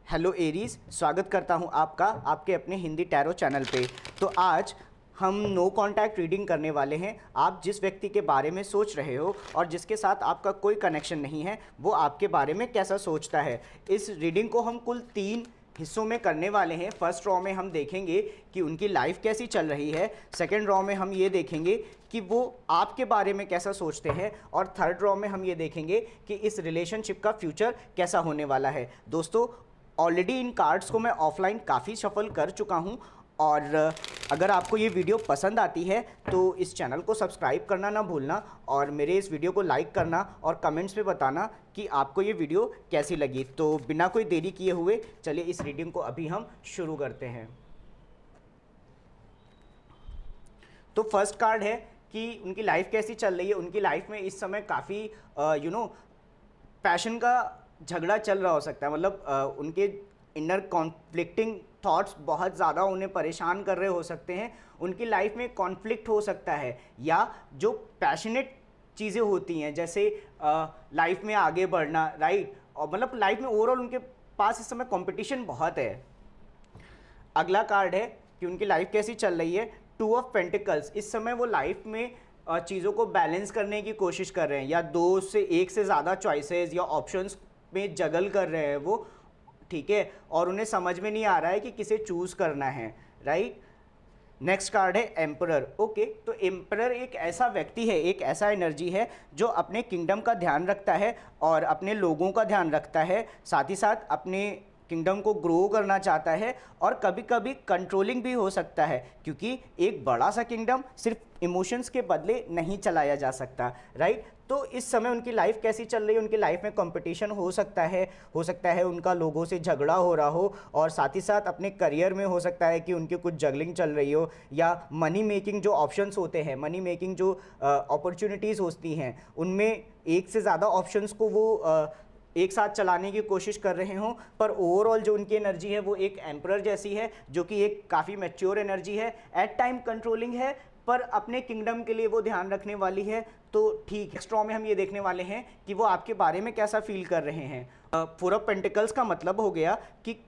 Hello Aries, स्वागत करता हूं आपका आपके अपने हिंदी टैरो चैनल पे। तो आज हम नो कांटेक्ट रीडिंग करने वाले हैं। आप जिस व्यक्ति के बारे में सोच रहे हो और जिसके साथ आपका कोई कनेक्शन नहीं है, वो आपके बारे में कैसा सोचता है। इस रीडिंग को हम कुल 3 हिस्सों में करने वाले हैं। फर्स्ट रॉ में हम देखेंगे कि उनकी लाइफ कैसी चल रही है। सेकंड रॉ में हम ये देखेंगे कि वो आपके बारे में कैसा सोचते हैं, और थर्ड रॉ में हम ये देखेंगे कि इस रिलेशनशिप का फ्यूचर कैसा होने वाला है। दोस्तों, ऑलरेडी इन कार्ड्स को मैं ऑफलाइन काफ़ी शफल कर चुका हूं, और अगर आपको ये वीडियो पसंद आती है तो इस चैनल को सब्सक्राइब करना ना भूलना, और मेरे इस वीडियो को लाइक करना और कमेंट्स में बताना कि आपको ये वीडियो कैसी लगी। तो बिना कोई देरी किए हुए चलिए इस रीडिंग को अभी हम शुरू करते हैं। तो फर्स्ट कार्ड है कि उनकी लाइफ कैसी चल रही है। उनकी लाइफ में इस समय काफ़ी पैशन का झगड़ा चल रहा हो सकता है। मतलब उनके इनर कॉन्फ्लिक्टिंग थॉट्स बहुत ज़्यादा उन्हें परेशान कर रहे हो सकते हैं। उनकी लाइफ में कॉन्फ्लिक्ट हो सकता है, या जो पैशनेट चीज़ें होती हैं जैसे लाइफ में आगे बढ़ना, राइट। और मतलब लाइफ में ओवरऑल उनके पास इस समय कंपटीशन बहुत है। अगला कार्ड है कि उनकी लाइफ कैसी चल रही है। 2 ऑफ पेंटिकल्स। इस समय वो लाइफ में चीज़ों को बैलेंस करने की कोशिश कर रहे हैं, या 2 से 1 से ज़्यादा चॉइसेस या ऑप्शंस में जगल कर रहे हैं वो, ठीक है। और उन्हें समझ में नहीं आ रहा है कि किसे चूज़ करना है, राइट। नेक्स्ट कार्ड है एम्परर। ओके, तो एम्परर एक ऐसा व्यक्ति है, एक ऐसा एनर्जी है जो अपने किंगडम का ध्यान रखता है और अपने लोगों का ध्यान रखता है, साथ ही साथ अपने किंगडम को ग्रो करना चाहता है, और कभी कभी कंट्रोलिंग भी हो सकता है, क्योंकि एक बड़ा सा किंगडम सिर्फ इमोशंस के बदले नहीं चलाया जा सकता, राइट। तो इस समय उनकी लाइफ कैसी चल रही है। उनकी लाइफ में कंपटीशन हो सकता है उनका लोगों से झगड़ा हो रहा हो, और साथ ही साथ अपने करियर में हो सकता है कि उनकी कुछ जगलिंग चल रही हो, या मनी मेकिंग जो ऑप्शंस होते हैं, मनी मेकिंग जो अपॉर्चुनिटीज़ होती हैं, उनमें एक से ज़्यादा ऑप्शंस को वो एक साथ चलाने की कोशिश कर रहे हों। पर ओवरऑल जो उनकी एनर्जी है वो एक एम्परर जैसी है, जो कि एक काफ़ी मैच्योर एनर्जी है, एट टाइम कंट्रोलिंग है, पर अपने किंगडम के लिए वो ध्यान रखने वाली है। तो ठीक है, स्ट्रॉ में हम ये देखने वाले हैं कि वो आपके बारे में कैसा फील कर रहे हैं। 4 ऑफ पेंटिकल्स का मतलब हो गया कि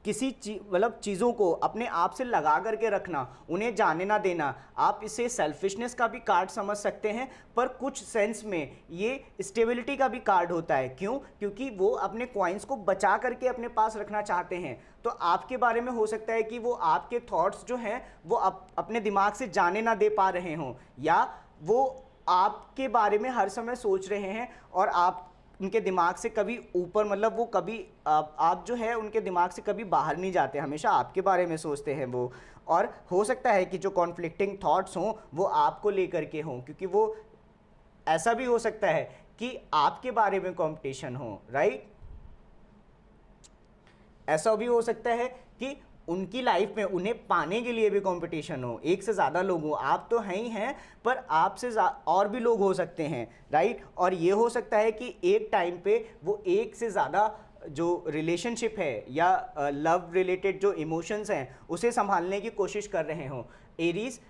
किसी मतलब चीज़ों को अपने आप से लगा करके रखना, उन्हें जाने ना देना। आप इसे सेल्फिशनेस का भी कार्ड समझ सकते हैं, पर कुछ सेंस में ये स्टेबिलिटी का भी कार्ड होता है। क्यों? क्योंकि वो अपने कॉइन्स को बचा करके अपने पास रखना चाहते हैं। तो आपके बारे में हो सकता है कि वो आपके थॉट्स जो हैं वो अपने दिमाग से जाने ना दे पा रहे हों, या वो आपके बारे में हर समय सोच रहे हैं और आप उनके दिमाग से कभी ऊपर, मतलब वो कभी आप जो है उनके दिमाग से कभी बाहर नहीं जाते, हमेशा आपके बारे में सोचते हैं वो। और हो सकता है कि जो कॉन्फ्लिक्टिंग थॉट्स हों वो आपको लेकर के हों, क्योंकि वो ऐसा भी हो सकता है कि आपके बारे में कंपटीशन हो, राइट। ऐसा भी हो सकता है कि उनकी लाइफ में उन्हें पाने के लिए भी कंपटीशन हो, एक से ज़्यादा लोग हो। आप तो हैं ही हैं, पर आपसे और भी लोग हो सकते हैं, राइट। और ये हो सकता है कि एक टाइम पे वो एक से ज़्यादा जो रिलेशनशिप है या लव रिलेटेड जो इमोशंस हैं उसे संभालने की कोशिश कर रहे हों। एरीज,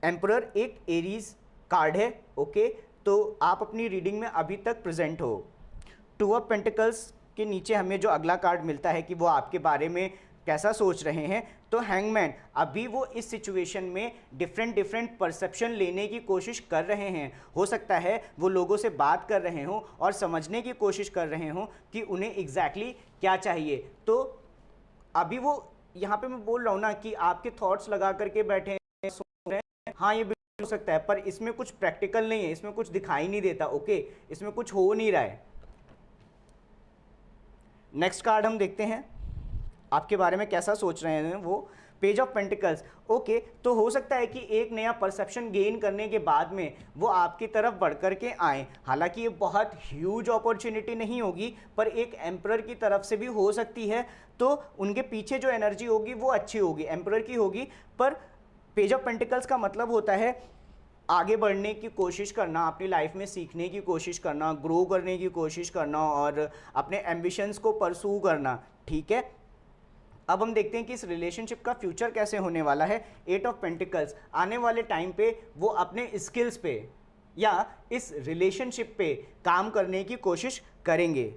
एम्परर एक एरीज कार्ड है, ओके। तो आप अपनी रीडिंग में अभी तक प्रेजेंट हो। 2 ऑफ पेंटिकल्स के नीचे हमें जो अगला कार्ड मिलता है कि वो आपके बारे में कैसा सोच रहे हैं, तो हैंगमैन। अभी वो इस सिचुएशन में डिफरेंट परसेप्शन लेने की कोशिश कर रहे हैं। हो सकता है वो लोगों से बात कर रहे हों और समझने की कोशिश कर रहे हों कि उन्हें एग्जैक्टली क्या चाहिए। तो अभी वो यहाँ पे मैं बोल रहा हूँ ना कि आपके थॉट्स लगा करके बैठे हैं, सोच रहे हैं, हाँ ये बिल्कुल हो सकता है, पर इसमें कुछ प्रैक्टिकल नहीं है, इसमें कुछ दिखाई नहीं देता, ओके। इसमें कुछ हो नहीं रहा है। नेक्स्ट कार्ड हम देखते हैं आपके बारे में कैसा सोच रहे हैं वो। Page of pentacles. ओके, तो हो सकता है कि एक नया परसेप्शन गेन करने के बाद में वो आपकी तरफ बढ़ कर के आए। हालांकि ये बहुत ह्यूज अपॉर्चुनिटी नहीं होगी, पर एक एम्परर की तरफ से भी हो सकती है। तो उनके पीछे जो एनर्जी होगी वो अच्छी होगी, एम्परर की होगी। पर पेज ऑफ पेंटिकल्स का मतलब होता है आगे बढ़ने की कोशिश करना, अपनी लाइफ में सीखने की कोशिश करना, ग्रो करने की कोशिश करना, और अपने एम्बिशंस को परसू करना, ठीक है। अब हम देखते हैं कि इस रिलेशनशिप का फ्यूचर कैसे होने वाला है। 8 ऑफ पेंटिकल्स। आने वाले टाइम पे वो अपने स्किल्स पे या इस रिलेशनशिप पे काम करने की कोशिश करेंगे।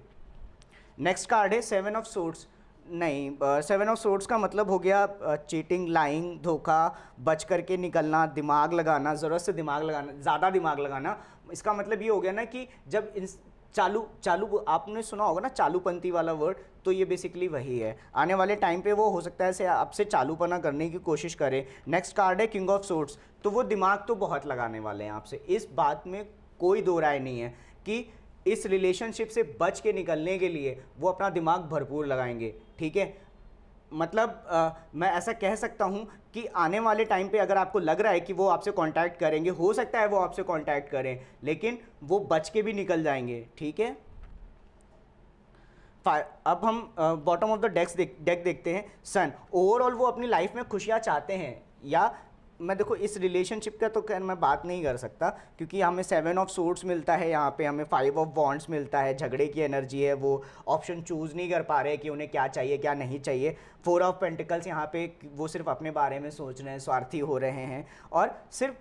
नेक्स्ट कार्ड है 7 ऑफ सोर्ड्स। नहीं, सेवन ऑफ सोर्ड्स का मतलब हो गया चीटिंग, लाइंग, धोखा, बच करके निकलना, दिमाग लगाना, ज़रूरत से दिमाग लगाना, ज़्यादा दिमाग लगाना। इसका मतलब ये हो गया ना कि जब इन चालू चालू आपने सुना होगा ना चालूपंथी वाला वर्ड, तो ये बेसिकली वही है। आने वाले टाइम पे वो हो सकता है से आपसे चालूपना करने की कोशिश करे। नेक्स्ट कार्ड है किंग ऑफ सोर्ड्स, तो वो दिमाग तो बहुत लगाने वाले हैं आपसे, इस बात में कोई दो राय नहीं है कि इस रिलेशनशिप से बच के निकलने के लिए वो अपना दिमाग भरपूर लगाएंगे, ठीक है। मतलब मैं ऐसा कह सकता हूँ कि आने वाले टाइम पे अगर आपको लग रहा है कि वो आपसे कांटेक्ट करेंगे, हो सकता है वो आपसे कांटेक्ट करें, लेकिन वो बच के भी निकल जाएंगे, ठीक है। अब हम बॉटम ऑफ द डेक देखते हैं। सन, ओवरऑल वो अपनी लाइफ में खुशियाँ चाहते हैं, या मैं देखो इस रिलेशनशिप का तो खैर मैं बात नहीं कर सकता, क्योंकि हमें सेवन ऑफ सोर्ड्स मिलता है, यहाँ पे हमें फाइव ऑफ वॉन्ड्स मिलता है, झगड़े की एनर्जी है, वो ऑप्शन चूज़ नहीं कर पा रहे कि उन्हें क्या चाहिए क्या नहीं चाहिए। फोर ऑफ पेंटिकल्स, यहाँ पे वो सिर्फ अपने बारे में सोच रहे हैं, स्वार्थी हो रहे हैं, और सिर्फ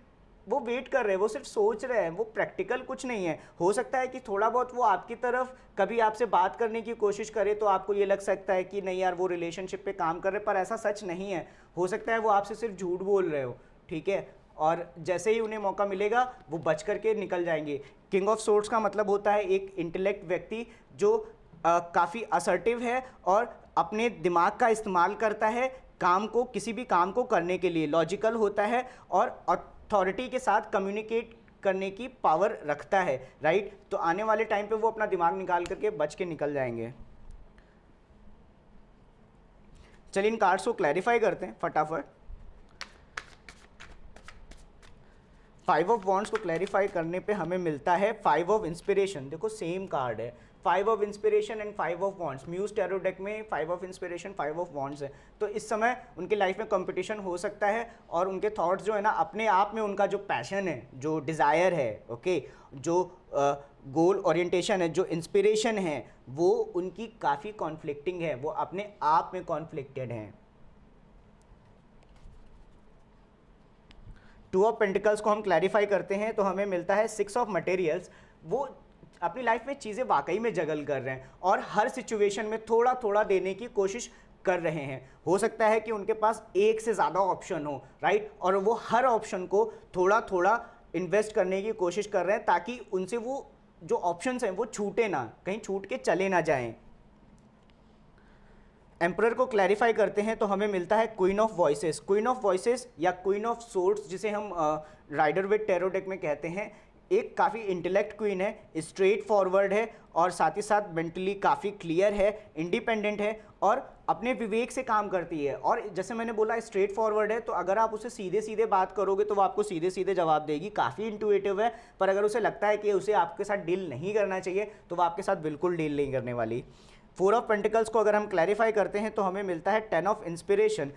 वो वेट कर रहे हैं, वो सिर्फ सोच रहे हैं, वो प्रैक्टिकल कुछ नहीं है। हो सकता है कि थोड़ा बहुत वो आपकी तरफ कभी आपसे बात करने की कोशिश करे तो आपको ये लग सकता है कि नहीं यार वो रिलेशनशिप पे काम कर रहे, पर ऐसा सच नहीं है। हो सकता है वो आपसे सिर्फ झूठ बोल रहे हो, ठीक है, और जैसे ही उन्हें मौका मिलेगा वो बच करके निकल जाएंगे। किंग ऑफ सोर्ड्स का मतलब होता है एक इंटेलेक्ट व्यक्ति जो काफ़ी असर्टिव है और अपने दिमाग का इस्तेमाल करता है काम को, किसी भी काम को करने के लिए, लॉजिकल होता है और अथॉरिटी के साथ कम्युनिकेट करने की पावर रखता है, राइट। तो आने वाले टाइम पे वो अपना दिमाग निकाल करके बच के निकल जाएंगे। चलिए इन कार्ड्स को क्लैरिफाई करते हैं फटाफट। फाइव ऑफ वॉन्ड्स को क्लैरिफाई करने पे हमें मिलता है फाइव ऑफ इंस्पिरेशन। देखो सेम कार्ड है, five of inspiration and five of wands. Muse tarot deck में five of inspiration five of wands है। तो इस समय उनकी लाइफ में कंपटीशन हो सकता है और उनके थॉट्स जो है ना, अपने आप में उनका जो पैशन है, जो डिज़ायर है, ओके, जो गोल ओरिएंटेशन है, जो इंस्पिरेशन है, वो उनकी काफ़ी कॉन्फ्लिक्टिंग है, वो अपने आप में कॉन्फ्लिक्टेड हैं। टू ऑफ पेंटिकल्स को हम क्लैरिफाई करते हैं तो हमें मिलता है सिक्स ऑफ मटेरियल्स। वो अपनी लाइफ में चीज़ें वाकई में जगल कर रहे हैं और हर सिचुएशन में थोड़ा थोड़ा देने की कोशिश कर रहे हैं। हो सकता है कि उनके पास एक से ज़्यादा ऑप्शन हो, राइट, और वो हर ऑप्शन को थोड़ा थोड़ा इन्वेस्ट करने की कोशिश कर रहे हैं ताकि उनसे वो जो ऑप्शंस हैं वो छूटे ना, कहीं छूट के चले ना जाएं। एम्परर को क्लैरिफाई करते हैं तो हमें मिलता है queen of voices. Queen of voices या क्वीन ऑफ सोर्ड्स, जिसे हम राइडर विद टैरो डेक में कहते हैं, एक काफ़ी इंटेलेक्ट क्वीन है, स्ट्रेट फॉरवर्ड है और साथ ही साथ मेंटली काफ़ी क्लियर है, इंडिपेंडेंट है और अपने विवेक से काम करती है। और जैसे मैंने बोला स्ट्रेट फॉरवर्ड है, तो अगर आप उसे सीधे सीधे बात करोगे तो वो आपको सीधे सीधे जवाब देगी, काफ़ी इंटुइटिव है। पर अगर उसे लगता है कि उसे आपके साथ डील नहीं करना चाहिए तो वो आपके साथ बिल्कुल डील नहीं करने वाली। फोर ऑफ पेंटिकल्स को अगर हम क्लैरिफाई करते हैं तो हमें मिलता है टेन ऑफ इंस्पिरेशन।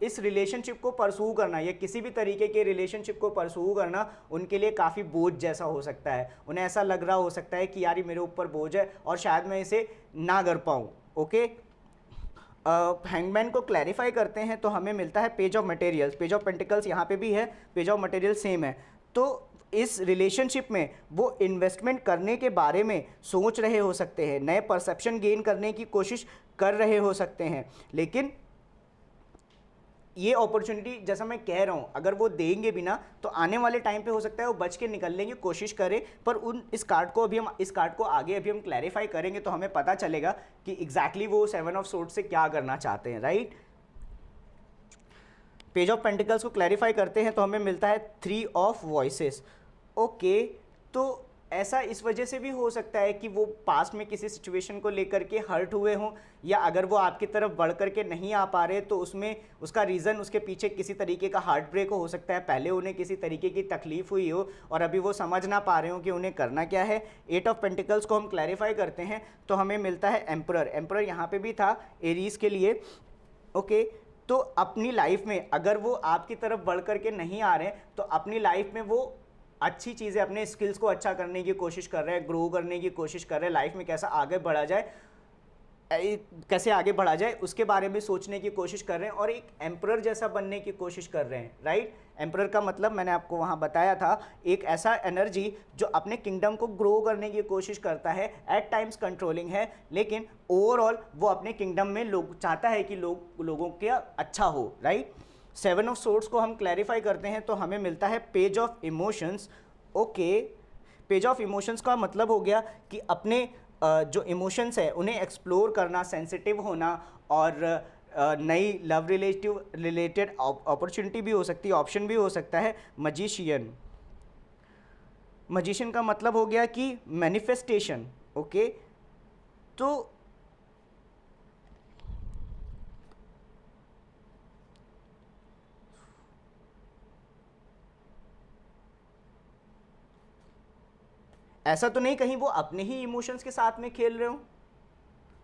इस रिलेशनशिप को परसू करना या किसी भी तरीके के रिलेशनशिप को परसू करना उनके लिए काफ़ी बोझ जैसा हो सकता है। उन्हें ऐसा लग रहा हो सकता है कि यार ये मेरे ऊपर बोझ है और शायद मैं इसे ना कर पाऊँ, ओके। हैंगमैन को क्लैरिफाई करते हैं तो हमें मिलता है page of materials. Page of pentacles यहाँ पे भी है, पेज ऑफ मटेरियल सेम है। तो इस रिलेशनशिप में वो इन्वेस्टमेंट करने के बारे में सोच रहे हो सकते हैं, नए परसेप्शन गेन करने की कोशिश कर रहे हो सकते हैं, लेकिन ये अपॉर्चुनिटी जैसा मैं कह रहा हूँ अगर वो देंगे भी ना तो आने वाले टाइम पे हो सकता है वो बच के निकलने की कोशिश करें। पर इस कार्ड को आगे अभी हम क्लैरिफाई करेंगे तो हमें पता चलेगा कि एग्जैक्टली वो सेवन ऑफ सोर्ड्स से क्या करना चाहते हैं, राइट। पेज ऑफ पेंटिकल्स को क्लैरिफाई करते हैं तो हमें मिलता है थ्री ऑफ वॉइसेस। ओके, तो ऐसा इस वजह से भी हो सकता है कि वो पास्ट में किसी सिचुएशन को लेकर के हर्ट हुए हों, या अगर वो आपकी तरफ बढ़ करके नहीं आ पा रहे तो उसमें उसका रीज़न उसके पीछे किसी तरीके का हार्ट ब्रेक हो सकता है। पहले उन्हें किसी तरीके की तकलीफ हुई हो और अभी वो समझ ना पा रहे हो कि उन्हें करना क्या है। एट ऑफ पेंटिकल्स को हम क्लैरिफाई करते हैं तो हमें मिलता है एम्परर। एम्परर यहाँ पे भी था एरीज के लिए, ओके। तो अपनी लाइफ में अगर वो आपकी तरफ बढ़ करके नहीं आ रहे तो अपनी लाइफ में वो अच्छी चीज़ें, अपने स्किल्स को अच्छा करने की कोशिश कर रहे हैं, ग्रो करने की कोशिश कर रहे हैं, लाइफ में कैसा आगे बढ़ा जाए कैसे आगे बढ़ा जाए उसके बारे में सोचने की कोशिश कर रहे हैं और एक एम्परर जैसा बनने की कोशिश कर रहे हैं, राइट। एम्परर का मतलब मैंने आपको वहाँ बताया था, एक ऐसा एनर्जी जो अपने किंगडम को ग्रो करने की कोशिश करता है, एट टाइम्स कंट्रोलिंग है, लेकिन ओवरऑल वो अपने किंगडम में लोग चाहता है कि लोगों के अच्छा हो, राइट। 7 ऑफ सोर्ड्स को हम क्लैरिफाई करते हैं तो हमें मिलता है page of emotions. Okay, page of emotions का मतलब हो गया कि अपने जो इमोशंस है उन्हें एक्सप्लोर करना, सेंसिटिव होना, और नई लव रिलेटेड अपॉर्चुनिटी भी हो सकती है, ऑप्शन भी हो सकता है। मजिशियन, मजिशियन का मतलब हो गया कि मैनिफेस्टेशन। ओके, तो ऐसा तो नहीं कहीं वो अपने ही इमोशंस के साथ में खेल रहे हो,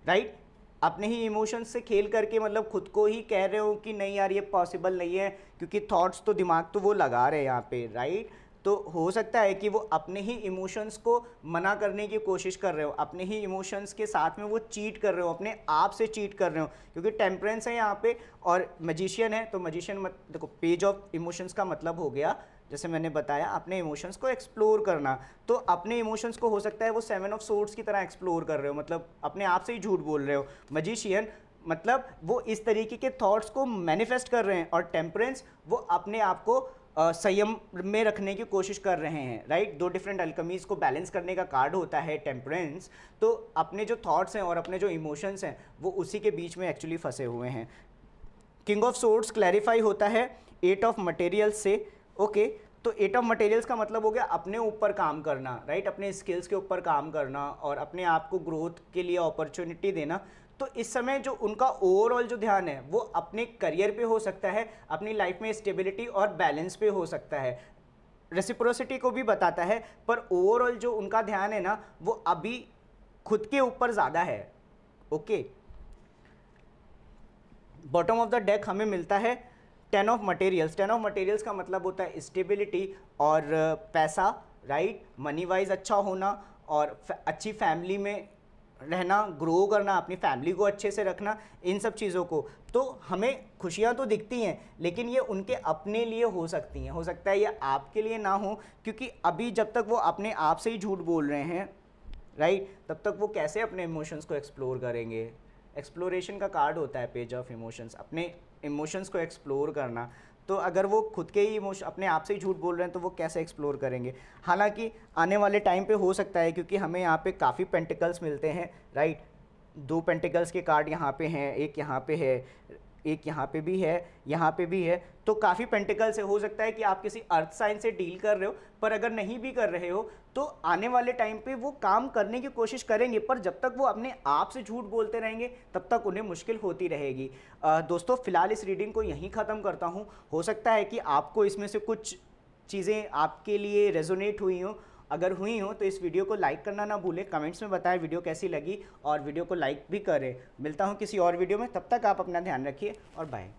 राइट। अपने ही इमोशंस से खेल करके मतलब खुद को ही कह रहे हो कि नहीं यार ये पॉसिबल नहीं है, क्योंकि थॉट्स तो दिमाग तो वो लगा रहे हैं यहाँ पे, राइट। तो हो सकता है कि वो अपने ही इमोशंस को मना करने की कोशिश कर रहे हो, अपने ही इमोशंस के साथ में वो चीट कर रहे हो, अपने आप से चीट कर रहे हो, क्योंकि टेम्परेंस है यहाँ पे और मैजिशियन है। तो मैजिशियन देखो, पेज ऑफ इमोशंस का मतलब हो गया, जैसे मैंने बताया, अपने इमोशंस को एक्सप्लोर करना। तो अपने इमोशंस को हो सकता है वो 7 ऑफ सोर्ड्स की तरह एक्सप्लोर कर रहे हो, मतलब अपने आप से ही झूठ बोल रहे हो। मैजिशियन मतलब वो इस तरीके के थॉट्स को मैनिफेस्ट कर रहे हैं, और टेम्परेंस वो अपने आप को संयम में रखने की कोशिश कर रहे हैं, राइट। 2 डिफरेंट अल्कमीज को बैलेंस करने का कार्ड होता है टेम्परेंस। तो अपने जो थॉट्स हैं और अपने जो इमोशंस हैं वो उसी के बीच में एक्चुअली फंसे हुए हैं। किंग ऑफ सोर्ड्स क्लैरिफाई होता है 8 ऑफ मटेरियल्स से। ओके, तो 8 ऑफ मटेरियल्स का मतलब हो गया अपने ऊपर काम करना, राइट, अपने स्किल्स के ऊपर काम करना और अपने आप को ग्रोथ के लिए अपॉर्चुनिटी देना। तो इस समय जो उनका ओवरऑल जो ध्यान है वो अपने करियर पे हो सकता है, अपनी लाइफ में स्टेबिलिटी और बैलेंस पे हो सकता है, रेसिप्रोसिटी को भी बताता है, पर ओवरऑल जो उनका ध्यान है ना वो अभी खुद के ऊपर ज़्यादा है। Okay, bottom of the deck हमें मिलता है 10 ऑफ मटेरियल्स। 10 ऑफ मटेरियल्स का मतलब होता है स्टेबिलिटी और पैसा, राइट, मनी वाइज अच्छा होना और अच्छी फैमिली में रहना, ग्रो करना, अपनी फैमिली को अच्छे से रखना, इन सब चीज़ों को। तो हमें खुशियाँ तो दिखती हैं लेकिन ये उनके अपने लिए हो सकती हैं, हो सकता है ये आपके लिए ना हो, क्योंकि अभी जब तक वो अपने आप से ही झूठ बोल रहे हैं, राइट, तब तक वो कैसे अपने इमोशंस को एक्सप्लोर करेंगे। एक्सप्लोरेशन का कार्ड होता है पेज ऑफ इमोशंस, अपने इमोशंस को एक्सप्लोर करना। तो अगर वो खुद के ही इमोशन अपने आप से ही झूठ बोल रहे हैं तो वो कैसे एक्सप्लोर करेंगे। हालांकि आने वाले टाइम पे हो सकता है, क्योंकि हमें यहाँ पे काफ़ी पेंटिकल्स मिलते हैं, राइट। 2 पेंटिकल्स के कार्ड यहाँ पे हैं, एक यहाँ पे है, एक यहाँ पे भी है, यहाँ पे भी है, तो काफ़ी पेंटिकल्स है। हो सकता है कि आप किसी अर्थ साइन से डील कर रहे हो, पर अगर नहीं भी कर रहे हो तो आने वाले टाइम पे वो काम करने की कोशिश करेंगे, पर जब तक वो अपने आप से झूठ बोलते रहेंगे तब तक उन्हें मुश्किल होती रहेगी। दोस्तों, फिलहाल इस रीडिंग को यहीं ख़त्म करता हूँ। हो सकता है कि आपको इसमें से कुछ चीज़ें आपके लिए रेजोनेट हुई हों। अगर हुई हो तो इस वीडियो को लाइक करना ना भूलें, कमेंट्स में बताएं वीडियो कैसी लगी और वीडियो को लाइक भी करें। मिलता हूँ किसी और वीडियो में, तब तक आप अपना ध्यान रखिए और बाय।